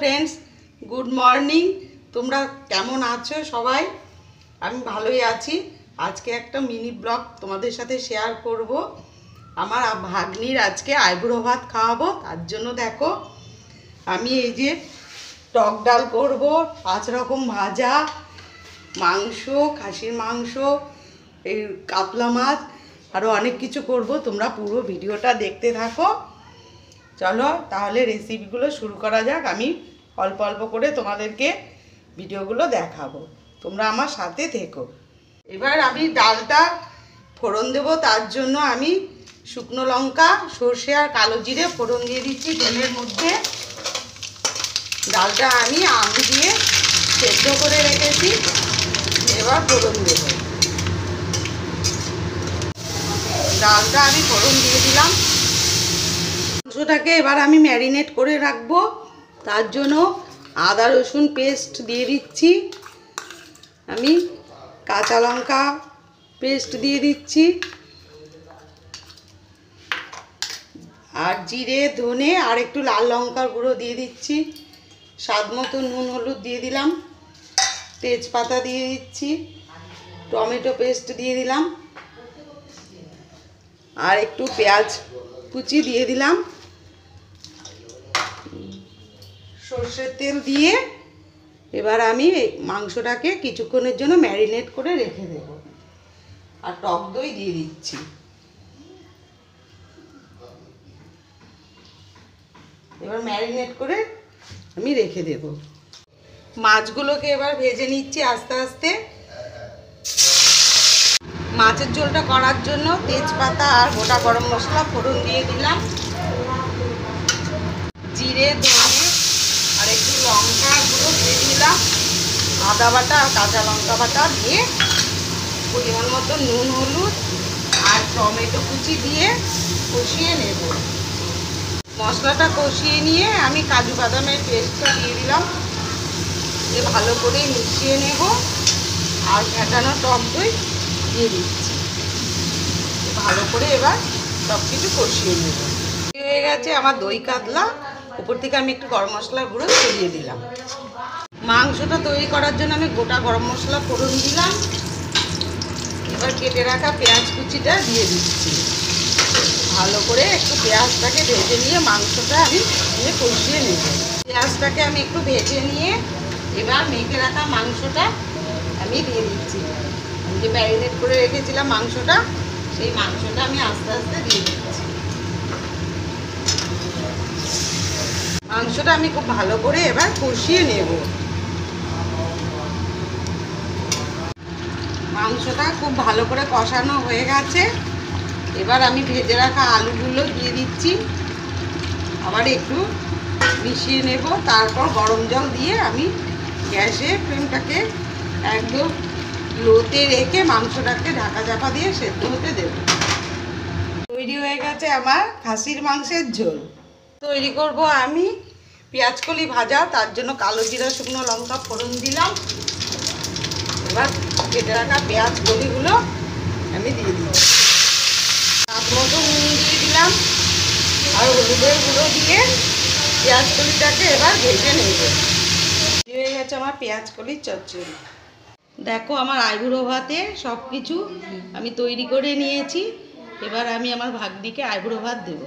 Friends good morning তোমরা কেমন আছো সবাই আমি ভালোই আছি। আজকে একটা মিনি ব্লগ তোমাদের সাথে শেয়ার করব। আমার ভাগ্নির আজকে আইবুড়ো ভাত খাওয়াবো, তার জন্য দেখো আমি এই যে টক ডাল করব, 5 রকম ভাজা, মাংস, খাসির মাংস, এই কাতলা মাছ, আরও অনেক কিছু করব। তোমরা পুরো ভিডিওটা দেখতে থাকো। চলো তাহলে রেসিপিগুলো শুরু করা যাক। আমি অল্প অল্প করে তোমাদেরকে ভিডিওগুলো দেখাবো, তোমরা আমার সাথে থেকো। এবার আমি ডালটা ফোড়ন দেব, তার জন্য আমি শুকনো লঙ্কা, সর্ষে আর কালো জিরে ফোড়ন দিয়ে দিচ্ছি তেলের মধ্যে। ডালটা আমি আম দিয়ে সেদ্ধ করে রেখেছি, এবার ফোড়ন দেব। ডালটা আমি ফোড়ন দিয়ে দিলাম। মাংসটাকে এবার আমি ম্যারিনেট করে রাখবো, তার জন্য আদা রসুন পেস্ট দিয়ে দিচ্ছি, আমি কাঁচা লঙ্কা পেস্ট দিয়ে দিচ্ছি, আর জিরে ধনে আর একটু লাল লঙ্কার গুঁড়ো দিয়ে দিচ্ছি, স্বাদ মতো নুন হলুদ দিয়ে দিলাম, তেজপাতা দিয়ে দিচ্ছি, টমেটো পেস্ট দিয়ে দিলাম, আর একটু পেঁয়াজ কুচি দিয়ে দিলাম, সর্ষের তেল দিয়ে এবার আমি মাংসটাকে কিছুক্ষণের জন্য ম্যারিনেট করে রেখে দেব। আর টক দই দিয়ে দিচ্ছি। এবার ম্যারিনেট করে আমি রেখে দেব। মাছগুলোকে এবার ভেজে নিচ্ছি আস্তে আস্তে। মাছের ঝোলটা করার জন্য তেজপাতা আর গোটা গরম মশলা ফোড়ন দিয়ে দিলাম, জিরে ধনে আর একটু লঙ্কা গুঁড়ো দিয়ে দিলাম, আদা বাটা আর কাঁচা লঙ্কা বাটা দিয়ে পরিমাণ মতো নুন হলুদ আর টমেটো কুচি দিয়ে কষিয়ে নেব। মশলাটা কষিয়ে নিয়ে আমি কাজু বাদামের পেস্টটা দিয়ে দিলাম, দিয়ে ভালো করে মিশিয়ে নেব। আর ফেটানো টক দই দিয়ে দিচ্ছি, ভালো করে এবার সব কিছু কষিয়ে নেব। হয়ে গেছে আমার দই কাতলা। উপর থেকে আমি একটু গরম মশলার গুঁড়ো ছড়িয়ে দিলাম। মাংসটা তৈরি করার জন্য আমি গোটা গরম মশলা ফোড়ন দিলাম। এবার কেটে রাখা পেঁয়াজ কুচিটা দিয়ে দিচ্ছি। ভালো করে একটু পেঁয়াজটাকে ভেজে নিয়ে মাংসটা আমি কষিয়ে নেব। পেঁয়াজটাকে আমি একটু ভেজে নিয়ে এবার মেখে রাখা মাংসটা আমি দিয়ে দিচ্ছি। আমি যে ম্যারিনেট করে রেখেছিলাম মাংসটা, সেই মাংসটা আমি আস্তে আস্তে দিয়ে দিচ্ছি। মাংসটা আমি খুব ভালো করে এবার কষিয়ে নেব। মাংসটা খুব ভালো করে কষানো হয়ে গেছে। এবার আমি ভেজে রাখা আলুগুলো দিয়ে দিচ্ছি, আবার একটু মিশিয়ে নেব। তারপর গরম জল দিয়ে আমি গ্যাসের ফ্লেমটাকে একদম লোতে রেখে মাংসটাকে ঢাকা চাপা দিয়ে সেদ্ধ হতে দেব। তৈরি হয়ে গেছে আমার খাসির মাংসের ঝোল। তৈরি করব আমি পেঁয়াজকলি ভাজা, তার জন্য কালো জিরা শুকনো লঙ্কা ফোড়ন দিলাম। এবার কেটে রাখা পেঁয়াজ কলিগুলো আমি দিয়ে দিচ্ছি। স্বাদ মতো নুন দিয়ে দিলাম আর হলুদের গুঁড়ো দিয়ে পেঁয়াজ কলিটাকে এবার ভেজে নেব। হয়ে গেছে আমার পেঁয়াজ কলির চচ্চড়ি। দেখো আমার আইবুড়ো ভাতে সব কিছু আমি তৈরি করে নিয়েছি। এবার আমি আমার ভাগ্নিকে আইবুড়ো ভাত দেব।